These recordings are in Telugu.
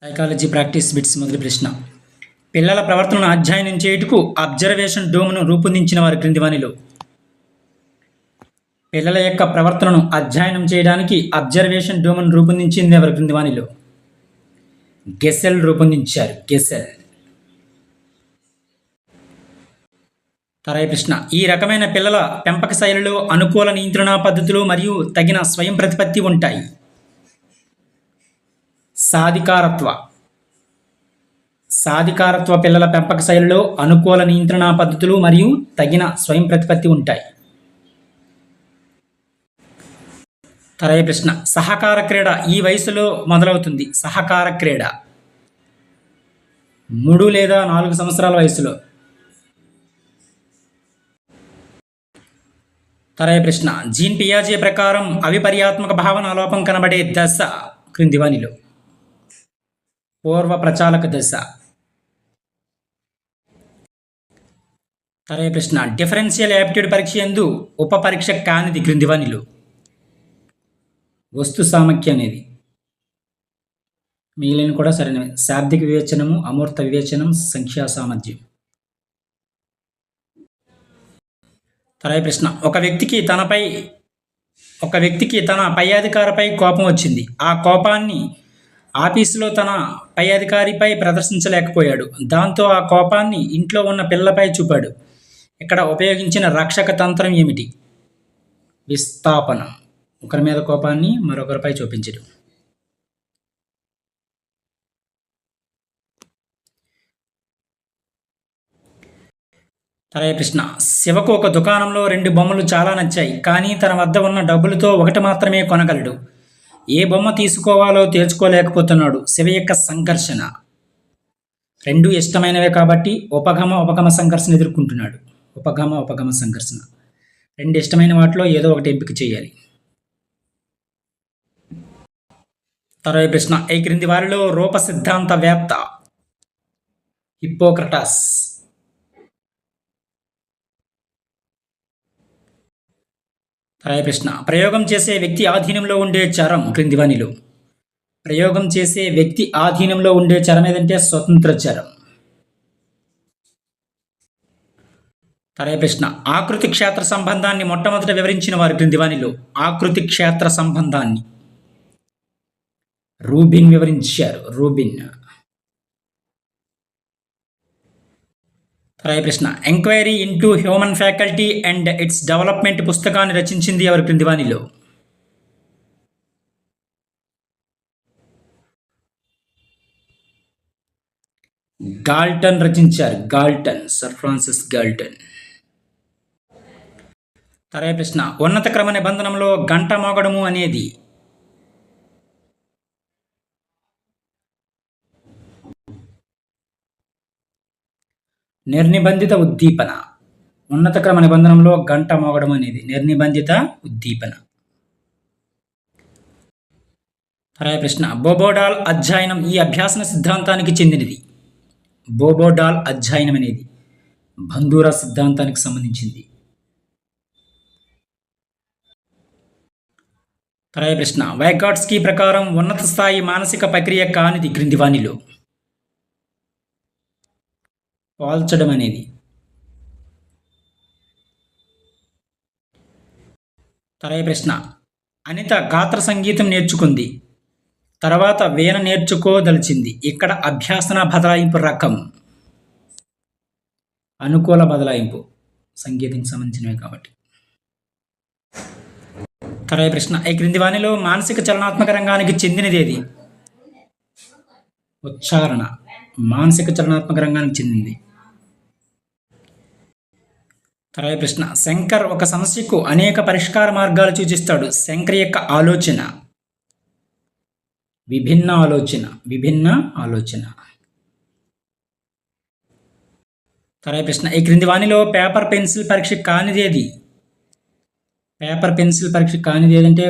సైకాలజీ ప్రాక్టీస్ బిట్స్ మొదటి ప్రశ్న. పిల్లల ప్రవర్తనను అధ్యయనం చేయుటకు అబ్జర్వేషన్ డోమ్ను రూపొందించిన వారు క్రింది వానిలో. పిల్లల యొక్క ప్రవర్తనను అధ్యయనం చేయడానికి అబ్జర్వేషన్ డోమ్ను రూపొందించింది ఎవరు క్రింది వానిలో? గెసెల్ రూపొందించారు. గెసెల్. తరాయి ప్రశ్న. ఈ రకమైన పిల్లల పెంపక శైలిలో అనుకూల నియంత్రణ పద్ధతులు మరియు తగిన స్వయం ప్రతిపత్తి ఉంటాయి. సాధికారత్వ పిల్లల పెంపక శైలిలో అనుకూల నియంత్రణ పద్ధతులు మరియు తగిన స్వయం ప్రతిపత్తి ఉంటాయి. తరాయి ప్రశ్న. సహకార క్రీడ ఈ వయసులో మొదలవుతుంది. సహకార క్రీడ 3 లేదా 4 సంవత్సరాల వయసులో. తరాయి ప్రశ్న. జీన్ పియాజే ప్రకారం అవిపర్యాత్మక భావన లోపం కనబడే దశ క్రింది వానిలో. పూర్వ ప్రచాలక దశ. తరాయి ప్రశ్న. డిఫరెన్షియల్ యాప్టిట్యూడ్ పరీక్ష యందు ఉప పరీక్ష కానిది క్రింది వానిలో. వస్తు సామఖ్య అనేది. మిగిలిన కూడా సరైనవి. శాబ్దిక వివేచనము, అమూర్త వివేచనం, సంఖ్యా సామర్థ్యం. తరాయి ప్రశ్న. ఒక వ్యక్తికి తన పై అధికారిపై కోపం వచ్చింది. ఆ కోపాన్ని ఆఫీసులో తన పై అధికారిపై ప్రదర్శించలేకపోయాడు. దాంతో ఆ కోపాన్ని ఇంట్లో ఉన్న పిల్లలపై చూపాడు. ఇక్కడ ఉపయోగించిన రక్షక తంత్రం ఏమిటి? విస్థాపనం. ఒకరి మీద కోపాన్ని మరొకరిపై చూపించడం. తరాయి ప్రశ్న. శివకు ఒక దుకాణంలో 2 బొమ్మలు చాలా నచ్చాయి. కానీ తన వద్ద ఉన్న డబ్బులతో ఒకటి మాత్రమే కొనగలడు. ఏ బొమ్మ తీసుకోవాలో తేల్చుకోలేకపోతున్నాడు. శివ యొక్క సంఘర్షణ. 2 ఇష్టమైనవే కాబట్టి ఉపగమ సంఘర్షణ ఎదుర్కొంటున్నాడు. ఉపగమ సంఘర్షణ. 2 ఇష్టమైన వాటిలో ఏదో ఒకటి ఎంపిక చేయాలి. తరువాయి ప్రశ్న. ఈ క్రింది వారిలో రూప సిద్ధాంతవేత్త హిప్పోక్రటస్. తరువాయి ప్రశ్న. ప్రయోగం చేసే వ్యక్తి ఆధీనంలో ఉండే చరం క్రింది వానిలో. ప్రయోగం చేసే వ్యక్తి ఆధీనంలో ఉండే చరం ఏదంటే స్వతంత్ర చరం. తరువాయి ప్రశ్న. ఆకృతి క్షేత్ర సంబంధాన్ని మొట్టమొదట వివరించిన వారు క్రింది వానిలో. ఆకృతి క్షేత్ర సంబంధాన్ని రూబిన్ వివరించారు. రూబిన్. తరువాయి ప్రశ్న. Enquiry into human faculty and its development పుస్తకాన్ని రచించింది ఎవరు క్రింది వానిలో. గాల్టన్ రచించారు. గాల్టన్. Sir Francis Galton. తరువాయి ప్రశ్న. ఉన్నత క్రమ నిబంధనలో గంట మోగడము అనేది నిర్నిబంధిత ఉద్దీపన. ఉన్నత క్రమ నిబంధనలో గంట మోగడం అనేది నిర్నిబంధిత ఉద్దీపన. తరువాయి ప్రశ్న. బోబోడాల్ అధ్యయనం ఈ అభ్యాసన సిద్ధాంతానికి చెందినది. బోబోడాల్ అధ్యయనం అనేది బంధూరా సిద్ధాంతానికి సంబంధించింది. తరువాయి ప్రశ్న. వైగాట్స్కీ ప్రకారం ఉన్నత స్థాయి మానసిక ప్రక్రియ కానిది క్రింది వానిలో. పోల్చడం అనేది. తరువాయి ప్రశ్న. అనిత గాత్ర సంగీతం నేర్చుకుంది. తర్వాత వీణ నేర్చుకోదలిచింది. ఇక్కడ అభ్యాసన బదలాయింపు రకం అనుకూల బదలాయింపు. సంగీతానికి సంబంధించినవి కాబట్టి. తరువాయి ప్రశ్న. ఈ క్రింది వానిలో మానసిక చలనాత్మక రంగానికి చెందినది ఏది? ఉచ్చారణ. మానసిక చలనాత్మక రంగానికి చెందింది. తరువాయి ప్రశ్న. శంకర్ ఒక సమస్యకు అనేక పరిష్కార మార్గాలు సూచిస్తాడు. శంకర్ యొక్క ఆలోచన విభిన్న ఆలోచన. తరువాయి ప్రశ్న. ఈ క్రింది వానిలో పేపర్ పెన్సిల్ పరీక్ష కానిది ఏది? పేపర్ పెన్సిల్ పరీక్ష కానిది ఏదంటే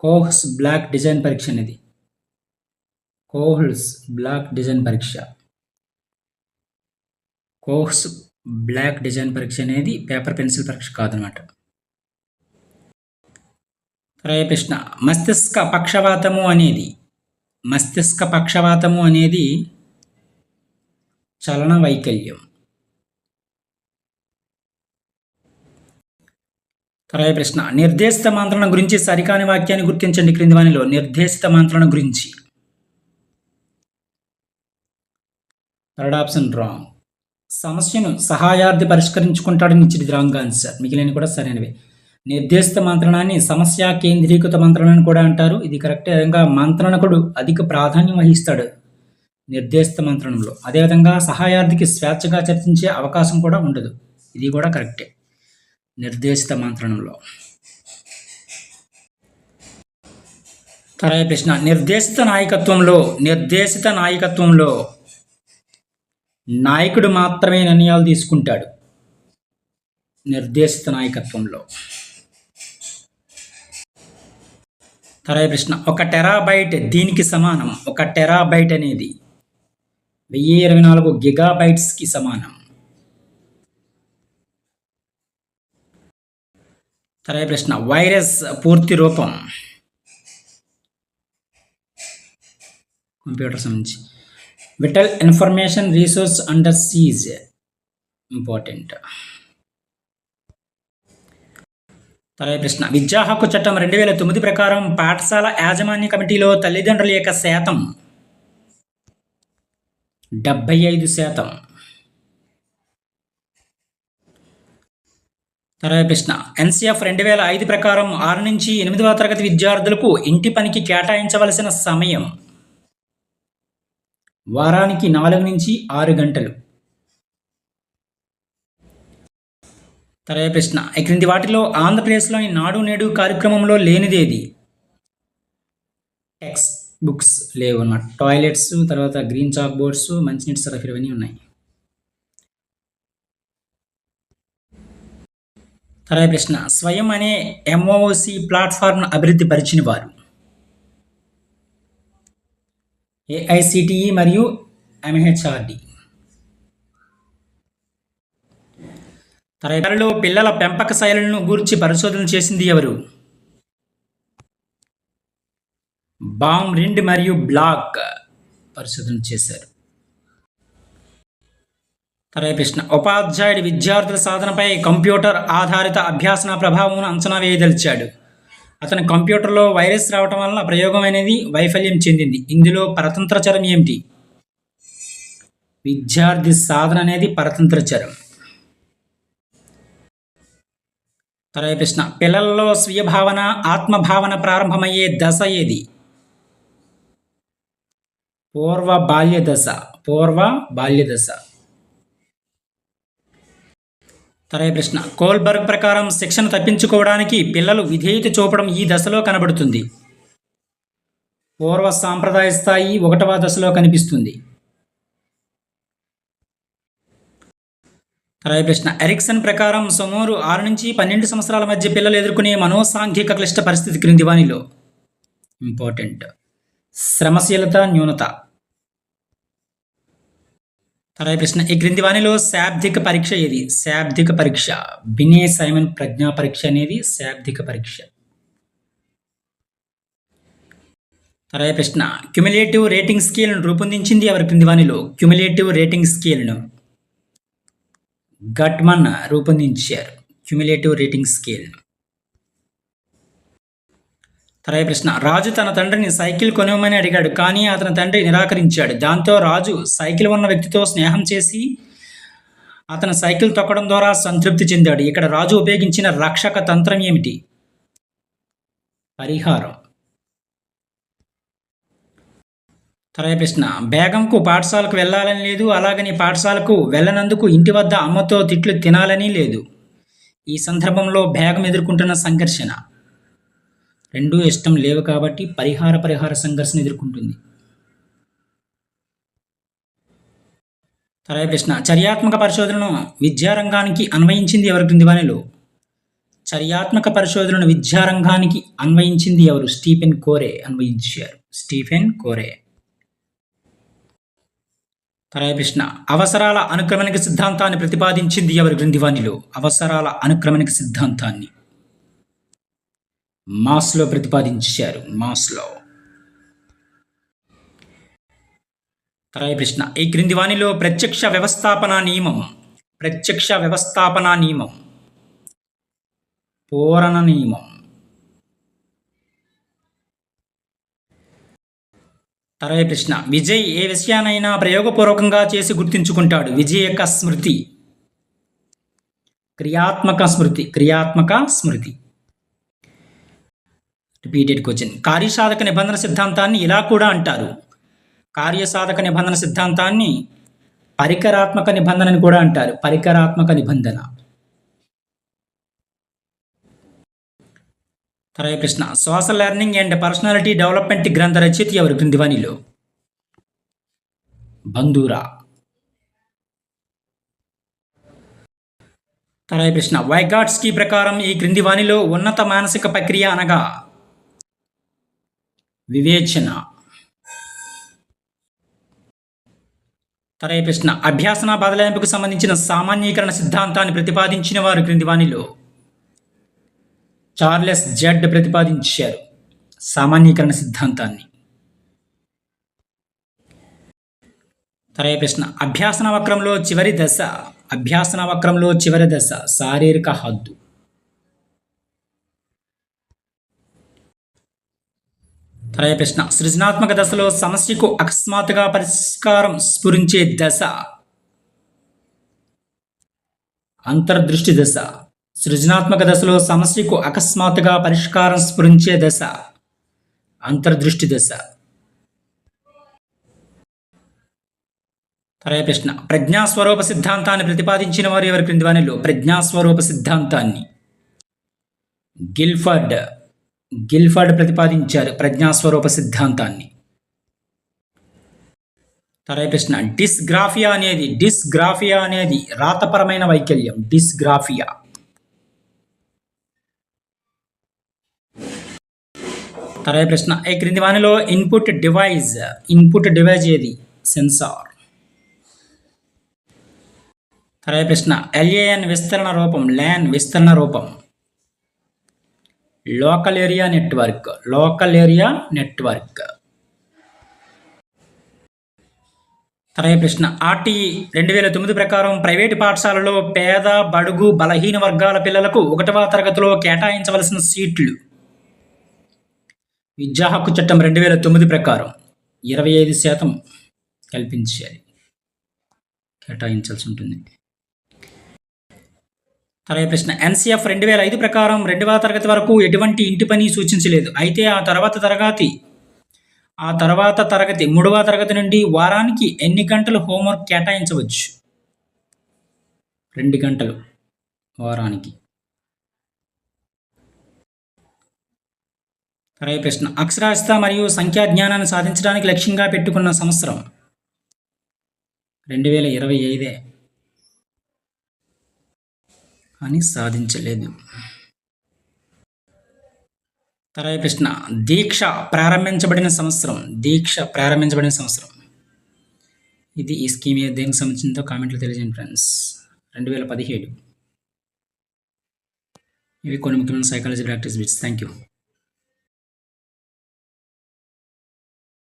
కోహ్స్ బ్లాక్ డిజైన్ పరీక్ష అనేది. కోహ్స్ బ్లాక్ డిజైన్ పరీక్ష అనేది పేపర్ పెన్సిల్ పరీక్ష కాదనమాట. తరువాయి ప్రశ్న. మస్తిష్క పక్షవాతము అనేది మస్తిష్క పక్షవాతము అనేది చలన వైకల్యం. తర్వాత ప్రశ్న, నిర్దేశిత మంత్రణ గురించి సరికాని వాక్యాన్ని గుర్తించండి క్రింది వానిలో. నిర్దేశిత మంత్రణ గురించి థర్డ్ ఆప్షన్ రాంగ్. సమస్యను సహాయార్థి పరిష్కరించుకుంటాడని ఇచ్చింది రాంగ్ ఆన్సర్. మిగిలిన కూడా సరైనవి. నిర్దేశిత మంత్రణాన్ని సమస్య కేంద్రీకృత మంత్రణని కూడా అంటారు. ఇది కరెక్టే. విధంగా మంత్రణకుడు అధిక ప్రాధాన్యం వహిస్తాడు నిర్దేశిత మంత్రణంలో. అదేవిధంగా సహాయార్థికి స్వేచ్ఛగా చర్చించే అవకాశం కూడా ఉండదు. ఇది కూడా కరెక్టే నిర్దేశిత మంత్రణంలో. తర్వాత ప్రశ్న, నిర్దేశిత నాయకత్వంలో నాయకుడు మాత్రమే నిర్ణయాలు తీసుకుంటాడు. నిర్దేశిత నాయకత్వంలో. తర్వాత ప్రశ్న, 1 టెరాబైట్ దీనికి సమానం. 1 టెరాబైట్ అనేది 1024 గిగాబైట్స్కి సమానం. తర్వాత ప్రశ్న, వైరస్ పూర్తి రూపం. కంప్యూటర్ సంబంధించి vital information resource under seize. Important. తర్వాత ప్రశ్న, విద్యా హక్కు చట్టం 2009 ప్రకారం పాఠశాల యాజమాన్య కమిటీలో తల్లిదండ్రుల యొక్క శాతం 75%. తర్వాత ప్రశ్న, ఎన్సిఎఫ్ 2005 ప్రకారం 6 నుంచి 8వ తరగతి విద్యార్థులకు ఇంటి పనికి కేటాయించవలసిన సమయం వారానికి 4 నుంచి 6 గంటలు. తర్వాత ప్రశ్న, ఈ క్రింది వాటిలో ఆంధ్రప్రదేశ్లోని నాడు నేడు కార్యక్రమంలో లేనిదేది? టెక్స్ట్ బుక్స్ లేవు అన్నమాట. టాయిలెట్స్, తర్వాత గ్రీన్ చాక్ బోర్డ్స్, మంచినీటి సరఫరా ఇవన్నీ ఉన్నాయి. తర్వాత ప్రశ్న, స్వయం అనే ఎంఓసి ప్లాట్ఫామ్ అభివృద్ధి పరిచిన వారు? ఏఐసిటిఈ మరియు ఎంహెచ్ఆర్డి. తర్వాత పిల్లల పెంపక శైలులను గూర్చి పరిశోధన చేసింది ఎవరు? బామ్ రిండ్ మరియు బ్లాక్ పరిశోధన చేశారు. తర్వాత ప్రశ్న, ఉపాధ్యాయుడి విద్యార్థుల సాధనపై కంప్యూటర్ ఆధారిత అభ్యాసన ప్రభావం అంచనా వేయదలిచాడు. అతని కంప్యూటర్లో వైరస్ రావటం వలన ప్రయోగం అనేది వైఫల్యం చెందింది. ఇందులో పరతంత్ర చరం ఏమిటి? విద్యార్థి సాధన అనేది పరతంత్ర చరం. తర్వాత ప్రశ్న, పిల్లల్లో స్వీయ భావన ఆత్మభావన ప్రారంభమయ్యే దశ ఏది? పూర్వ బాల్య దశ. తర్వాత ప్రశ్న, కోల్బర్గ్ ప్రకారం శిక్షణ తప్పించుకోవడానికి పిల్లలు విధేయత చూపడం ఈ దశలో కనబడుతుంది. పూర్వ సాంప్రదాయ స్థాయి 1వ దశలో కనిపిస్తుంది. తర్వాత ప్రశ్న, ఎరిక్సన్ ప్రకారం సుమారు 6 నుంచి 12 సంవత్సరాల మధ్య పిల్లలు ఎదుర్కొనే మనోసాంఘిక క్లిష్ట పరిస్థితి క్రింది వానిలో? ఇంపార్టెంట్. శ్రమశీలత న్యూనత. తర్వాత ప్రశ్న, ఈ క్రింది వానిలో శాబ్దిక పరీక్ష ఏది? శాబ్దిక పరీక్ష. బినే సైమన్ ప్రజ్ఞా పరీక్ష అనేది శాబ్దిక పరీక్ష. తర్వాత ప్రశ్న, క్యుములేటివ్ రేటింగ్ స్కేల్ను రూపొందించింది ఎవరు క్రింది వానిలో? క్యుములేటివ్ రేటింగ్ స్కేల్ను గట్మన్ రూపొందించారు. క్యుములేటివ్ రేటింగ్ స్కేల్ను. తర్వాత ప్రశ్న, రాజు తన తండ్రిని సైకిల్ కొనివ్వమని అడిగాడు, కానీ అతని తండ్రి నిరాకరించాడు. దాంతో రాజు సైకిల్ ఉన్న వ్యక్తితో స్నేహం చేసి అతను సైకిల్ తొక్కడం ద్వారా సంతృప్తి చెందాడు. ఇక్కడ రాజు ఉపయోగించిన రక్షక తంత్రం ఏమిటి? పరిహారం. తర్వాత ప్రశ్న, బేగంకు పాఠశాలకు వెళ్ళాలని లేదు, అలాగని పాఠశాలకు వెళ్ళనందుకు ఇంటి వద్ద అమ్మతో తిట్లు తినాలని లేదు. ఈ సందర్భంలో బేగం ఎదుర్కొంటున్న సంఘర్షణ. 2 ఇష్టం లేవు కాబట్టి పరిహార సంఘర్షణ ఎదుర్కొంటుంది. తర్వాత ప్రశ్న, చర్యాత్మక పరిశోధనను విద్యారంగానికి అన్వయించింది ఎవరు క్రింది వానిలో? చర్యాత్మక పరిశోధనను విద్యారంగానికి అన్వయించింది ఎవరు? స్టీఫెన్ కోరే అన్వయించారు. స్టీఫెన్ కోరే. తర్వాత ప్రశ్న, అవసరాల అనుక్రమణిక సిద్ధాంతాన్ని ప్రతిపాదించింది ఎవరు క్రింది వానిలో? అవసరాల అనుక్రమణిక సిద్ధాంతాన్ని మాస్లో ప్రతిపాదించారు. మాస్లో. తర్వాయి ప్రశ్న ఈ క్రింది వానిలో ప్రత్యక్ష వ్యవస్థాపన నియమం పూరణ నియమం. తర్వాయి ప్రశ్న విజయ్ ఏ విషయానైనా ప్రయోగపూర్వకంగా చేసి గుర్తుంచుకుంటాడు. విజయ్ యొక్క స్మృతి క్రియాత్మక స్మృతి. Repeated question. కార్యసాధక నిబంధన సిద్ధాంతాన్ని ఇలా కూడా అంటారు. కార్యసాధక నిబంధన సిద్ధాంతాన్ని పరికరాత్మక నిబంధనని కూడా అంటారు. పరికరాత్మక నిబంధన. తర్వాయి ప్రశ్న social learning and personality development గ్రంథ రచయిత ఎవరు క్రింది వానిలో? బందూరా. తర్వాయి ప్రశ్న వైగాట్స్కీ ప్రకారం ఈ క్రింది వానిలో ఉన్నత మానసిక ప్రక్రియ అనగా? వివేచన. తర్వాయి ప్రశ్న అభ్యాసన బదలాయింపుకు సంబంధించిన సామాన్యీకరణ సిద్ధాంతాన్ని ప్రతిపాదించిన వారు క్రింది వానిలో? చార్లెస్ జెడ్ ప్రతిపాదించారు సామాన్యీకరణ సిద్ధాంతాన్ని. తర్వాయి ప్రశ్న అభ్యాసన వక్రంలో చివరి దశ శారీరక హద్దు. తర్వాయి ప్రశ్న సృజనాత్మక దశలో సమస్యకు అకస్మాత్తుగా పరిష్కారం స్ఫురించే దశ అంతర్దృష్టి దశ. సృజనాత్మక దశలో సమస్యకు అకస్మాత్తుగా పరిష్కారం స్ఫురించే దశ అంతర్దృష్టి దశ. తర్వాయి ప్రశ్న ప్రజ్ఞాస్వరూప సిద్ధాంతాన్ని ప్రతిపాదించిన వారు ఎవరి క్రింది వానిలో? ప్రజ్ఞాస్వరూప సిద్ధాంతాన్ని గిల్ఫర్డ్ ప్రతిపాదించారు ప్రజ్ఞాస్వరూప సిద్ధాంతాన్ని. తర్వాయి ప్రశ్న డిస్గ్రాఫియా అనేది రాతపరమైన వైకల్యం. డిస్గ్రాఫియా. తర్వాయి ప్రశ్న ఈ క్రింది వానిలో ఇన్పుట్ డివైజ్ ఏది? సెన్సార్. తర్వాయి ప్రశ్న LAN విస్తరణ రూపం లోకల్ ఏరియా నెట్వర్క్. తర్వాయి ప్రశ్న RTE 2009 ప్రకారం ప్రైవేటు పాఠశాలలో పేద బడుగు బలహీన వర్గాల పిల్లలకు 1వ తరగతిలో కేటాయించవలసిన సీట్లు విద్యా హక్కు చట్టం 2009 ప్రకారం 25% కేటాయించాల్సి ఉంటుంది. తర్వాయి ప్రశ్న NCF 2005 ప్రకారం 2వ తరగతి వరకు ఎటువంటి ఇంటి పని సూచించలేదు. అయితే ఆ తర్వాత తరగతి 3వ తరగతి నుండి వారానికి ఎన్ని గంటలు హోంవర్క్ కేటాయించవచ్చు? 2 గంటలు వారానికి. తర్వాయి ప్రశ్న అక్షరాస్యత మరియు సంఖ్యా జ్ఞానాన్ని సాధించడానికి లక్ష్యంగా పెట్టుకున్న సంవత్సరం 2025 అని సాధించలేదు. తర్వాయి ప్రశ్న దీక్ష ప్రారంభించబడిన సంవత్సరం ఇది ఈ స్కీమ్ దేనికి సంబంధించిందో కామెంట్లో తెలియజేయండి ఫ్రెండ్స్. 2017. ఇవి కొన్ని ముఖ్యమైన psychology practice bits. Thank you.